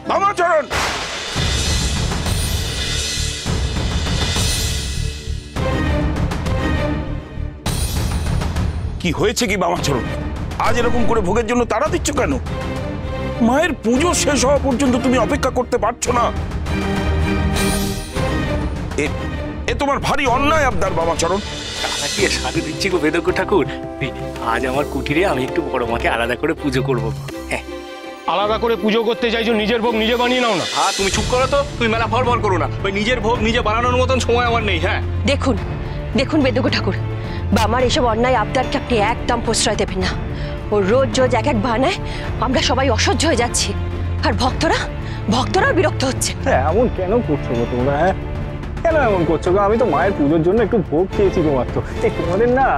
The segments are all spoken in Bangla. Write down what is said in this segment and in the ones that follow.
বামাচরণ! কি হয়েছে কি বামাচরণ? আজ এরকম করে ভোগের জন্য তাড়া দিচ্ছ কেন? মায়ের পুজো শেষ হওয়া পর্যন্ত তুমি অপেক্ষা করতে পারছো না? এ তোমার ভারী অন্যায় আবদার বামাচরণ। তারা কি সাধু দিচ্ছি গো বেদজ্ঞ ঠাকুর। আজ আমার কুটিরে আমি একটু বড় মাকে আলাদা করে পুজো করবো। হ্যাঁ, আলাদা করে পুজো করতে চাইছো, নিজের ভোগ নিজে বানিয়ে নাও না। হ্যাঁ, তুমি চুপ করো তো, তুমি মেলা ফরফর করো না। ওই নিজের ভোগ নিজে বানানোর মতন সময় আমার নেই। হ্যাঁ, দেখুন দেখুন বেদজ্ঞ ঠাকুর, বামার এসব অন্যায় আবদারকে আপনি একদম প্রশ্রয় দেবেন না। ও রোজ রোজ এক এক বাহানায় আমরা সবাই অসহ্য হয়ে যাচ্ছি, আর ভক্তরাও বিরক্ত হচ্ছে। এমন কেন করছো গো তোমরা? হ্যাঁ, কেন এমন করছো গো? আমি তো মায়ের পুজোর জন্য একটু ভোগ খেয়েছি গো মাত্র। তোমাদের না,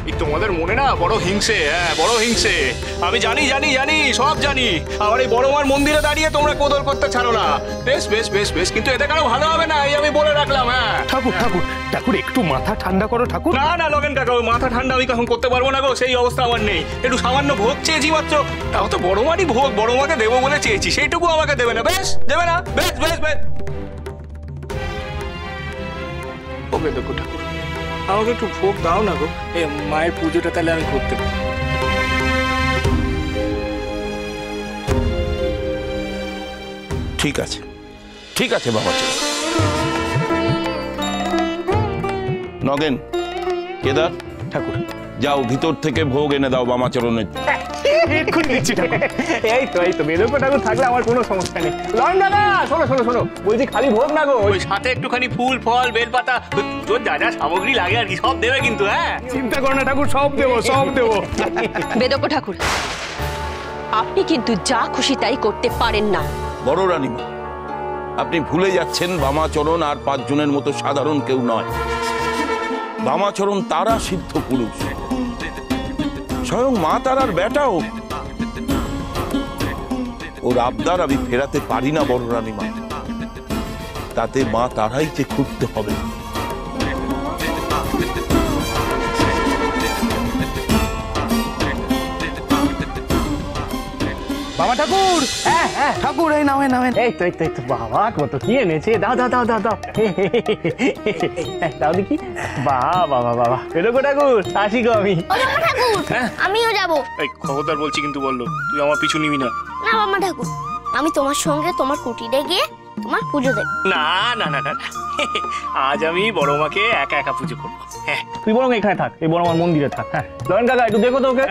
এই তোমাদের মনে না বড় হিংসে। হ্যাঁ, বড় হিংসে। আমি জানি জানি জানি সব জানি। আবার এই বড় মার মন্দিরে দাঁড়িয়ে তোমরা কোদল করতে ছাড়ো না। বেশ বেশ বেশ বেশ, কিন্তু এতে কারো ভালো হবে না, এই আমি বলে রাখলাম। হ্যাঁ ঠাকুর ঠাকুর ঠাকুর, একটু মাথা ঠান্ডা করো ঠাকুর। না না লগেন কাকা, ওই মাথা ঠান্ডা আমি কখন করতে পারবো না গো, সেই অবস্থা আমার নেই। একটু সামান্য ভোগ চেয়েছি মাত্র, তাও তো বড় মারই ভোগ, বড় মাকে দেবো বলে চেয়েছি, সেইটুকু আমাকে দেবে না? বেশ দেবে না? বেশ বেশ বেশ। ও বেদজ্ঞ ঠাকুর, আমাকে একটু ভোগ দাও না গো, এই মায়ের পুজোটা তাহলে আমি করতে পারি। ঠিক আছে ঠিক আছে বামাচরণ। নগেন, কেদার, ঠাকুর যাও ভিতর থেকে ভোগ এনে দাও বামাচরণের। এই তো বেদজ্ঞ ঠাকুর থাকলে আমার কোনো সমস্যা নেই। লন দাদা, শোনো শোনো শোনো, বলছি খালি ভোগ না গো, ওই সাথে একটুখানি ফুল ফল বেলপাতা, তোর যা যা সামগ্রী লাগে আর কি সব দেবে কিন্তু। হ্যাঁ, চিন্তা করো না ঠাকুর, সব দেবো সব দেবো। বেদজ্ঞ ঠাকুর, আপনি কিন্তু যা খুশি তাই করতে পারেন না। বড় রানীমা, আপনি ভুলে যাচ্ছেন বামাচরণ আর 5 জনের মতো সাধারণ কেউ নয়। বামাচরণ তারা সিদ্ধ পুরুষ, স্বয়ং মা তারার বেটাও। ওর আবদার আমি ফেরাতে পারি না বড় রানীমা, তাতে মা তারাই যে খুঁজতে হবে। বাবা ঠাকুর, হ্যাঁ হ্যাঁ ঠাকুর, এই নাও নাও। এই তো বাবা কত কি এনেছে, দাও দাও দাও দাও দাও দাও দেখি। বাবা বাবা, বেদজ্ঞ ঠাকুর আসি গো আমি। আমিও যাবো। এই খবরদার বলছি কিন্তু, বললো তুই আমার পিছু নিবি না। না বাবা ঠাকুর, আমি তোমার সঙ্গে তোমার কুটিরে গিয়ে তোমার পুজো দেব। না না না না, আজ আমি বড় মাকে একা একা পুজো করবো। হ্যাঁ, তুই বরং এখানে থাক, এই বড় আমার মন্দিরে থাক। হ্যাঁ লয়ন কাকা, একটু দেখো তো ওকে।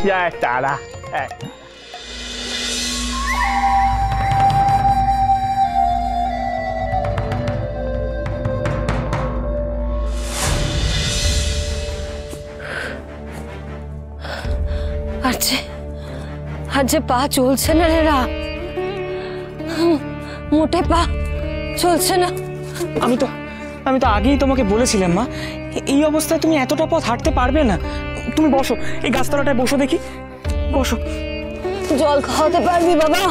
যায় তারা। আর যে পা চলছে না রে রা, মোটে পা চলছে না। আমি তো আগেই তোমাকে বলেছিলাম মা, এই অবস্থায় তুমি এতটা পথ হাঁটতে পারবে না। তুমি বসো, এই গাছতলাটায় বসো দেখি, বসো। জল খাওয়াতে পারবি বাবা?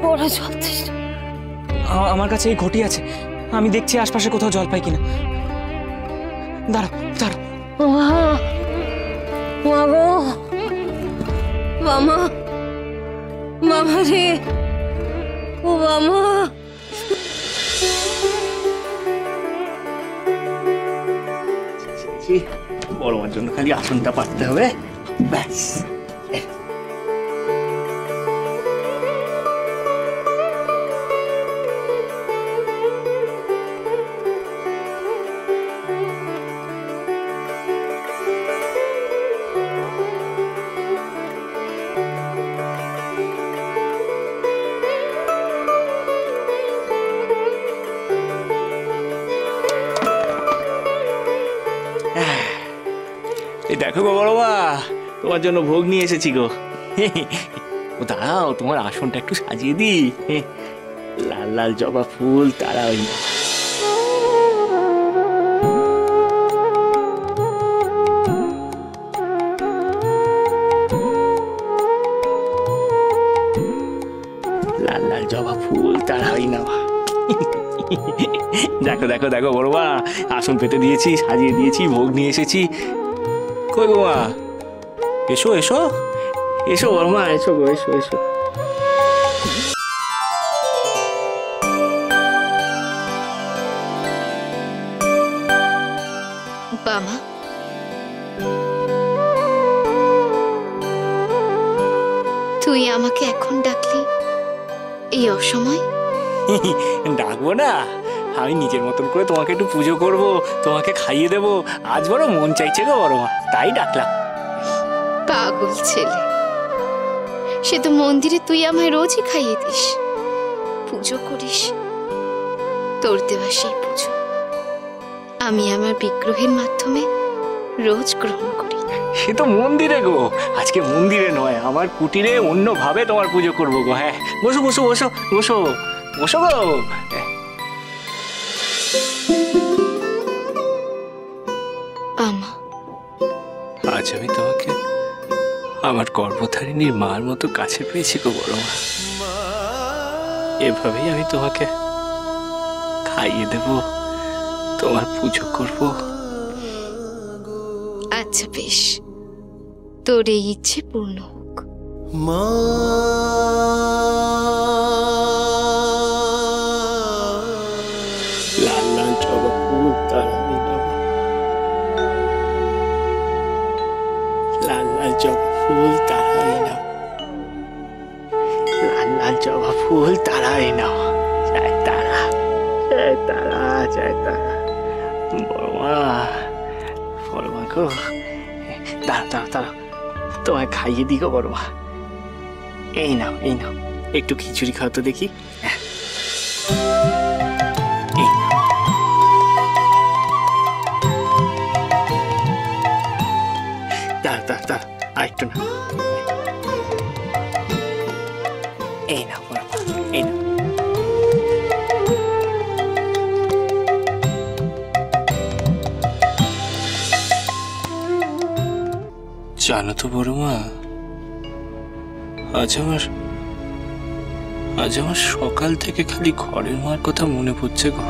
ওরা জল আমার কাছে এই ঘটি আছে, আমি দেখছি আশপাশে কোথাও জল পাই কিনা। দাঁড়াও দাঁড়াও। মা গো, মামা, মামা রে, ও মামা। বড় মার জন্য খালি আসনটা পাততে হবে, ব্যাস। দেখো গো বড় মা, তোমার জন্য ভোগ নিয়ে এসেছি গো। ও দাঁড়াও, তোমার আসনটা একটু সাজিয়ে দি। লাল লাল জবা ফুল তারা ওই লাল লাল জবা ফুল তারা ওই না। দেখো দেখো দেখো বড় মা, আসন পেতে দিয়েছি, সাজিয়ে দিয়েছি, ভোগ নিয়ে এসেছি। কই গো মা, এসো এসো এসো বড় মা, এসো গো, এসো এসো। বামা, তুই আমাকে এখন ডাকলি এই অসময়? ডাকবো না? আমি নিজের মতন করে তোমাকে একটু পুজো করব, তোমাকে খাইয়ে দেবো। আজ বড় মন চাইছে গো বড় মা, তাই ডাকলাম। পাগল ছেলে, সে তো মন্দিরে তুই আমায় রোজই খাইয়ে দিস, পুজো করিস। তোর দেওয়া সেই পুজো আমি আমার বিগ্রহের মাধ্যমে রোজ গ্রহণ করি। সে তো মন্দিরে গো, আজকে মন্দিরে নয়, আমার কুটিরে অন্যভাবে তোমার পুজো করবো গো। হ্যাঁ, বসো বসো বসো বসো বসো গো। আমা, আজ আমি তোমাকে আমার গর্ভধারিণীর মার মতো কাছে পেয়েছি গো বড় মা। এভাবেই আমি তোমাকে খাইয়ে দেব, তোমার পুজো করব। আচ্ছা বেশ, তোর এই ইচ্ছে পূর্ণ হোক। লাল লাল জবা ফুল তারাই নাও, লাল লাল জবা ফুল তারাই নাও, লাল লাল জবা ফুল তারাই নাও। জয় তারা, জয় তারা, জয় তারা। বড় মা, বড় মা গো, দাঁড়া দাঁড়া দাঁড়া, তোমায় খাইয়ে দিই গো বড় মা। এই নাও, এই নাও, একটু খিচুড়ি খাও তো দেখি। এই নাও। দাঁড়া দাঁড়া দাঁড়া, আরেকটু না। এই নাও বড় মা, এই নাও। জানো তো বড় মা, আজ আমার সকাল থেকে খালি ঘরের মার কথা মনে পড়ছে গো।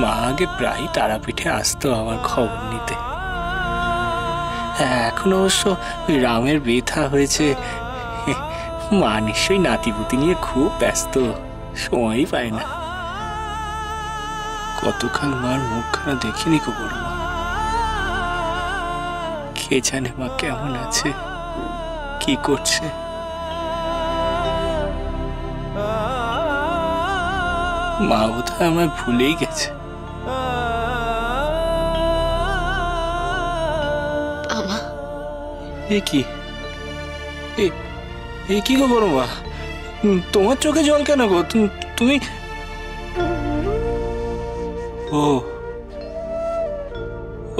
মা আগে প্রায় তারাপীঠে আসতো আমার খবর নিতে। হ্যাঁ, এখন অবশ্য ওই রামের বেথা হয়েছে, মা নিশ্চয়ই নাতিপুতি নিয়ে খুব ব্যস্ত, সময়ই পায় না। কতকাল মার মুখখানা দেখিনি গো বড় মা। কে জানে মা কেমন আছে, কি করছে। মা বোধহয় আমায় ভুলেই গেছে। আমা, এ কি, এ কি গো বড় মা, তোমার চোখে জল কেন গো? তুমি ও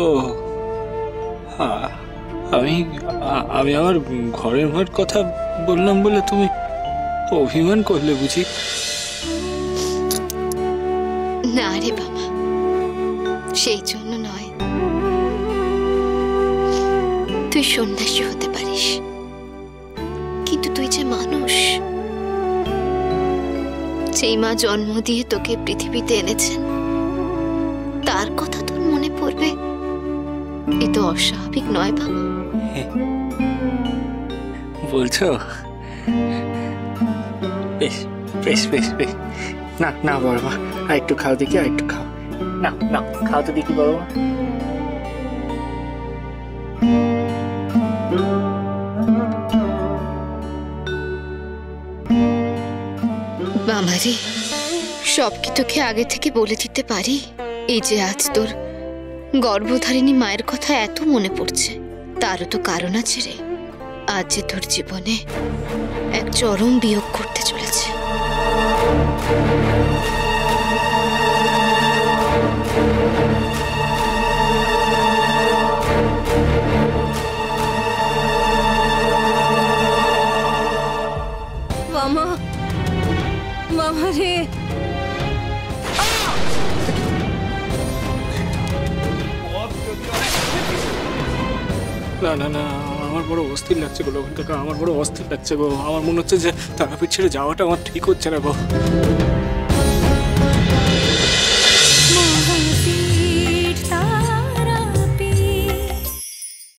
ও হ্যাঁ, আমি আমার ঘরের মার কথা বললাম বলে তুমি অভিমান করলে বুঝি? না রে বাবা, সেই জন্য নয়। তুই সন্ন্যাসী হতে পারিস, কিন্তু তুই যে মানুষ, যেই মা জন্ম দিয়ে তোকে পৃথিবীতে এনেছেন, তার কথা তোর মনে পড়বে, এ তো অস্বাভাবিক নয় বাবা। বলছো? বেশ বেশ বেশ বেশ, না না বড় মা, আর একটু খাও দেখি, আর একটু খাও। না না, খাও তো দেখি বড় মা। বামারে, সব কি তোকে আগে থেকে বলে দিতে পারি? এই যে আজ তোর গর্ভধারিণী মায়ের কথা এত মনে পড়ছে, তারও তো কারণ আছে রে। আজ যে তোর জীবনে এক চরম বিয়োগ করতে চলেছে। মামা, মামা রে, না না না, আমার বড় অস্থির লাগছে গো, লোকটাকে আমার বড় অস্থির লাগছে গো। আমার মনে হচ্ছে যে তারাপীঠ ছেড়ে যাওয়াটা আমার ঠিক হচ্ছে না গো।